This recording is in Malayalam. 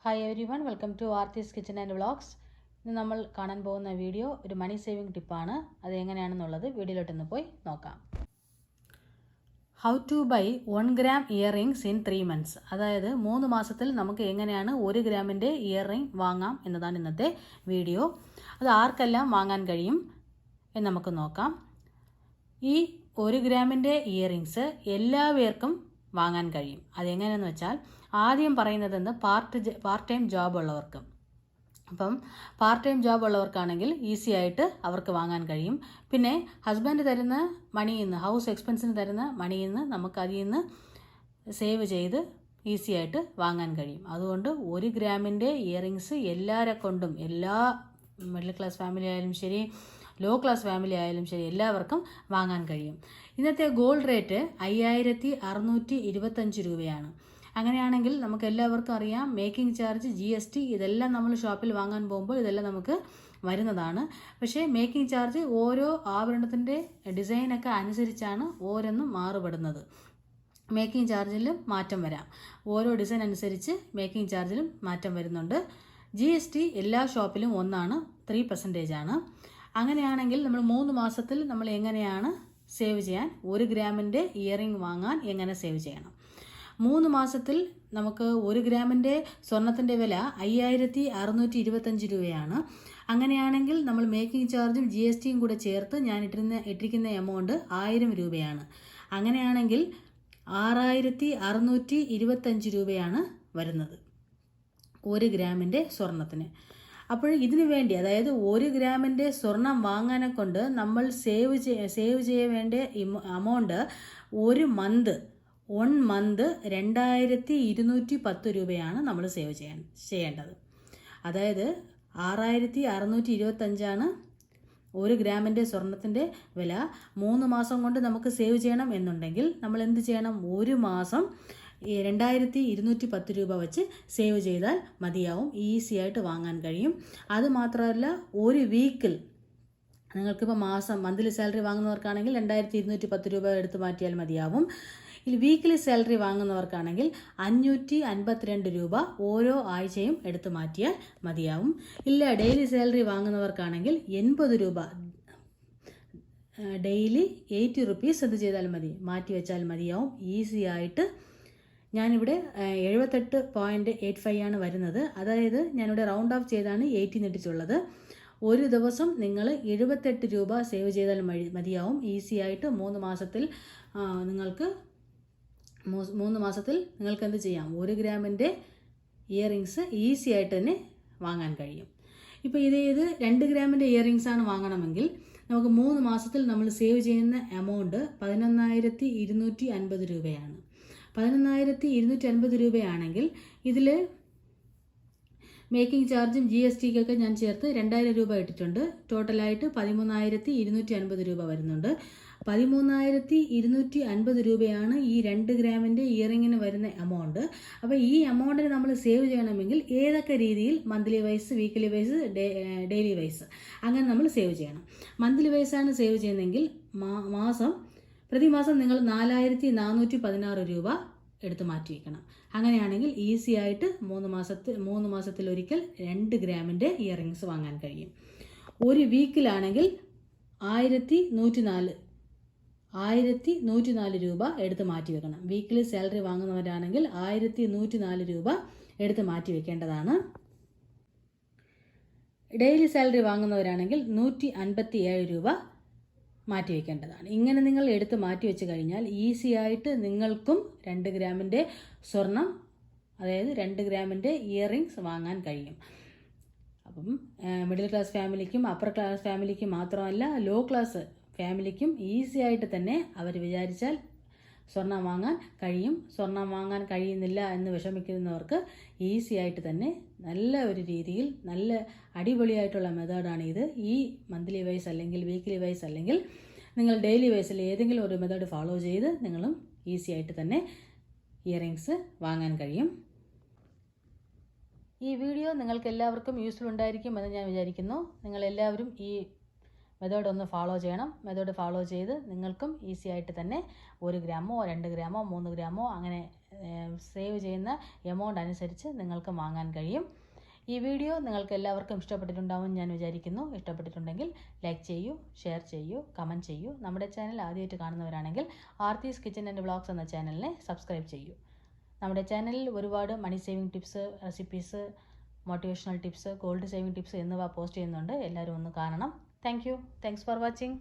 Hi everyone, welcome to Aarthi's kitchen and vlogs. ഇന്ന് നമ്മൾ കാണാൻ പോകുന്ന വീഡിയോ ഒരു മണി സേവിങ് ടിപ്പാണ്. അത് എങ്ങനെയാണെന്നുള്ളത് വീഡിയോയിലോട്ടൊന്ന് പോയി നോക്കാം. How to buy 1 gram earrings in 3 months. അതായത് 3 മാസത്തിൽ നമുക്ക് എങ്ങനെയാണ് 1 ഗ്രാമിൻ്റെ ഇയർ റിംഗ് വാങ്ങാം എന്നതാണ് ഇന്നത്തെ വീഡിയോ. അത് ആർക്കെല്ലാം വാങ്ങാൻ കഴിയും എന്ന് നമുക്ക് നോക്കാം. ഈ 1 ഗ്രാമിൻ്റെ ഇയർ റിങ്സ് എല്ലാവർക്കും വാങ്ങാൻ കഴിയും. അതെങ്ങനെയെന്ന് വെച്ചാൽ ആദ്യം പറയുന്നതെന്ന് പാർട്ട് ടൈം ജോബ് ഉള്ളവർക്ക്. അപ്പം പാർട്ട് ടൈം ജോബ് ഉള്ളവർക്കാണെങ്കിൽ ഈസി ആയിട്ട് അവർക്ക് വാങ്ങാൻ കഴിയും. പിന്നെ ഹസ്ബൻഡ് തരുന്ന മണിയിൽ നിന്ന്, ഹൗസ് എക്സ്പെൻസിന് തരുന്ന മണിയിൽ നിന്ന് നമുക്ക് അതിൽ നിന്ന് സേവ് ചെയ്ത് ഈസി ആയിട്ട് വാങ്ങാൻ കഴിയും. അതുകൊണ്ട് 1 ഗ്രാമിൻ്റെ ഇയർ റിങ്സ് എല്ലാവരെ കൊണ്ടും, എല്ലാ മിഡിൽ ക്ലാസ് ഫാമിലി ആയാലും ശരി, ലോ ക്ലാസ് ഫാമിലി ആയാലും ശരി, എല്ലാവർക്കും വാങ്ങാൻ കഴിയും. ഇന്നത്തെ ഗോൾഡ് റേറ്റ് 5625 രൂപയാണ്. അങ്ങനെയാണെങ്കിൽ നമുക്ക് എല്ലാവർക്കും അറിയാം, മേക്കിംഗ് ചാർജ്, GST ഇതെല്ലാം നമ്മൾ ഷോപ്പിൽ വാങ്ങാൻ പോകുമ്പോൾ ഇതെല്ലാം നമുക്ക് വരുന്നതാണ്. പക്ഷേ മേക്കിംഗ് ചാർജ് ഓരോ ആഭരണത്തിൻ്റെ ഡിസൈനൊക്കെ അനുസരിച്ചാണ് ഓരോന്നും മാറുപെടുന്നത്. മേക്കിംഗ് ചാർജിലും മാറ്റം വരാം. ഓരോ ഡിസൈൻ അനുസരിച്ച് മേക്കിംഗ് ചാർജിലും മാറ്റം വരുന്നുണ്ട്. GST എല്ലാ ഷോപ്പിലും ഒന്നാണ്, 3% ആണ്. അങ്ങനെയാണെങ്കിൽ നമ്മൾ 3 മാസത്തിൽ നമ്മൾ എങ്ങനെയാണ് സേവ് ചെയ്യാൻ, 1 ഗ്രാമിൻ്റെ ഇയർ റിംഗ് വാങ്ങാൻ എങ്ങനെ സേവ് ചെയ്യണം? 3 മാസത്തിൽ നമുക്ക് 1 ഗ്രാമിൻ്റെ സ്വർണത്തിൻ്റെ വില 5625 രൂപയാണ്. അങ്ങനെയാണെങ്കിൽ നമ്മൾ മേക്കിംഗ് ചാർജും GSTയും കൂടെ ചേർത്ത് ഞാൻ ഇട്ടിരിക്കുന്ന എമൗണ്ട് 1000 രൂപയാണ്. അങ്ങനെയാണെങ്കിൽ 6625 രൂപയാണ് വരുന്നത് 1 ഗ്രാമിൻ്റെ സ്വർണത്തിന്. അപ്പോൾ ഇതിനു വേണ്ടി, അതായത് 1 ഗ്രാമിൻ്റെ സ്വർണം വാങ്ങാനെ കൊണ്ട് നമ്മൾ സേവ് ചെയ്യ വേണ്ട എമൗണ്ട് ഒരു മന്ത് 2210 രൂപയാണ് നമ്മൾ സേവ് ചെയ്യേണ്ടത്. അതായത് 6625 1 ഗ്രാമിൻ്റെ സ്വർണത്തിൻ്റെ വില. 3 മാസം കൊണ്ട് നമുക്ക് സേവ് ചെയ്യണം എന്നുണ്ടെങ്കിൽ നമ്മൾ എന്ത് ചെയ്യണം? ഒരു മാസം 2210 രൂപ വെച്ച് സേവ് ചെയ്താൽ മതിയാവും. ഈസി ആയിട്ട് വാങ്ങാൻ കഴിയും. അതുമാത്രമല്ല, ഒരു വീക്കിൽ നിങ്ങൾക്കിപ്പോൾ മന്ത്ലി സാലറി വാങ്ങുന്നവർക്കാണെങ്കിൽ 2210 രൂപ എടുത്ത് മാറ്റിയാൽ മതിയാവും. വീക്കിലി സാലറി വാങ്ങുന്നവർക്കാണെങ്കിൽ 552 രൂപ ഓരോ ആഴ്ചയും എടുത്ത് മാറ്റിയാൽ മതിയാവും. ഇല്ല, ഡെയിലി സാലറി വാങ്ങുന്നവർക്കാണെങ്കിൽ 80 രൂപ, ഡെയിലി 80 റുപ്പീസ് എന്ത് ചെയ്താൽ മതി, മാറ്റി വെച്ചാൽ മതിയാവും. ഈസി ആയിട്ട് ഞാനിവിടെ 78.85 ആണ് വരുന്നത്. അതായത് ഞാനിവിടെ റൗണ്ട് ഓഫ് ചെയ്താണ് 80 നെട്ടിച്ചുള്ളത്. ഒരു ദിവസം നിങ്ങൾ 78 രൂപ സേവ് ചെയ്താൽ മതിയാവും. ഈസി ആയിട്ട് 3 മാസത്തിൽ നിങ്ങൾക്ക് എന്ത് ചെയ്യാം? 1 ഗ്രാമിൻ്റെ ഇയർ റിങ്സ് ഈസി ആയിട്ട് തന്നെ വാങ്ങാൻ കഴിയും. ഇപ്പോൾ ഇത് 2 ഗ്രാമിൻ്റെ ഇയർ റിങ്സ് ആണ് വാങ്ങണമെങ്കിൽ നമുക്ക് 3 മാസത്തിൽ നമ്മൾ സേവ് ചെയ്യുന്ന എമൗണ്ട് 11,250 രൂപയാണ്. 11,250 രൂപയാണെങ്കിൽ ഇതിൽ മേക്കിംഗ് ചാർജും GSTക്കൊക്കെ ഞാൻ ചേർത്ത് 2000 രൂപ ഇട്ടിട്ടുണ്ട്. ടോട്ടലായിട്ട് 13,250 രൂപ വരുന്നുണ്ട്. 13,250 രൂപയാണ് ഈ 2 ഗ്രാമിൻ്റെ ഇയറിങ്ങിന് വരുന്ന എമൗണ്ട്. അപ്പോൾ ഈ എമൗണ്ടിന് നമ്മൾ സേവ് ചെയ്യണമെങ്കിൽ ഏതൊക്കെ രീതിയിൽ, monthly wise, weekly wise, daily wise, അങ്ങനെ നമ്മൾ സേവ് ചെയ്യണം. മന്ത്ലി വൈസാണ് സേവ് ചെയ്യുന്നതെങ്കിൽ പ്രതിമാസം നിങ്ങൾ 4,416 രൂപ എടുത്ത് മാറ്റി വയ്ക്കണം. അങ്ങനെയാണെങ്കിൽ ഈസി ആയിട്ട് 3 മാസത്തിലൊരിക്കൽ 2 ഗ്രാമിൻ്റെ ഇയർ റിങ്സ് വാങ്ങാൻ കഴിയും. ഒരു വീക്കിലാണെങ്കിൽ 1,104 രൂപ എടുത്ത് മാറ്റി വെക്കണം. വീക്കിലി സാലറി വാങ്ങുന്നവരാണെങ്കിൽ 1,104 രൂപ എടുത്ത് മാറ്റി വെക്കേണ്ടതാണ്. ഡെയിലി സാലറി വാങ്ങുന്നവരാണെങ്കിൽ 157 രൂപ മാറ്റി വയ്ക്കേണ്ടതാണ്. ഇങ്ങനെ നിങ്ങൾ എടുത്ത് മാറ്റി വെച്ച് കഴിഞ്ഞാൽ ഈസി ആയിട്ട് നിങ്ങൾക്കും 2 ഗ്രാമിൻ്റെ സ്വർണം, അതായത് 2 ഗ്രാമിൻ്റെ ഇയർ റിങ്സ് വാങ്ങാൻ കഴിയും. അപ്പം മിഡിൽ ക്ലാസ് ഫാമിലിക്കും അപ്പർ ക്ലാസ് ഫാമിലിക്കും മാത്രമല്ല, ലോ ക്ലാസ് ഫാമിലിക്കും ഈസി ആയിട്ട് തന്നെ അവർ വിചാരിച്ചാൽ സ്വർണം വാങ്ങാൻ കഴിയും. സ്വർണം വാങ്ങാൻ കഴിയുന്നില്ല എന്ന് വിഷമിക്കുന്നവർക്ക് ഈസി ആയിട്ട് തന്നെ നല്ല ഒരു രീതിയിൽ, നല്ല അടിപൊളിയായിട്ടുള്ള മെത്തേഡാണ് ഇത്. ഈ മന്ത്ലി വൈസ് അല്ലെങ്കിൽ വീക്കിലി വൈസ് അല്ലെങ്കിൽ നിങ്ങൾ ഡെയിലി വൈസിൽ ഏതെങ്കിലും ഒരു മെത്തേഡ് ഫോളോ ചെയ്ത് നിങ്ങളും ഈസി ആയിട്ട് തന്നെ ഇയർ റിങ്സ് വാങ്ങാൻ കഴിയും. ഈ വീഡിയോ നിങ്ങൾക്ക് എല്ലാവർക്കും യൂസ്ഫുൾ ഉണ്ടായിരിക്കുമെന്ന് ഞാൻ വിചാരിക്കുന്നു. നിങ്ങളെല്ലാവരും ഈ മെത്തേഡ് ഒന്ന് ഫോളോ ചെയ്യണം. മെത്തേഡ് ഫോളോ ചെയ്ത് നിങ്ങൾക്കും ഈസി ആയിട്ട് തന്നെ 1 ഗ്രാമോ 2 ഗ്രാമോ 3 ഗ്രാമോ അങ്ങനെ സേവ് ചെയ്യുന്ന എമൗണ്ട് അനുസരിച്ച് നിങ്ങൾക്ക് വാങ്ങാൻ കഴിയും. ഈ വീഡിയോ നിങ്ങൾക്ക് എല്ലാവർക്കും ഇഷ്ടപ്പെട്ടിട്ടുണ്ടാവും ഞാൻ വിചാരിക്കുന്നു. ഇഷ്ടപ്പെട്ടിട്ടുണ്ടെങ്കിൽ ലൈക്ക് ചെയ്യൂ, ഷെയർ ചെയ്യൂ, കമൻറ്റ് ചെയ്യൂ. നമ്മുടെ ചാനൽ ആദ്യമായിട്ട് കാണുന്നവരാണെങ്കിൽ ആർത്തീസ് കിച്ചൻ ആൻഡ് വ്ളോഗ്സ് എന്ന ചാനലിനെ സബ്സ്ക്രൈബ് ചെയ്യൂ. നമ്മുടെ ചാനലിൽ ഒരുപാട് money saving tips, recipes, motivational tips, gold saving tips എന്നിവ പോസ്റ്റ് ചെയ്യുന്നുണ്ട്. എല്ലാവരും ഒന്ന് കാണണം. Thanks for watching.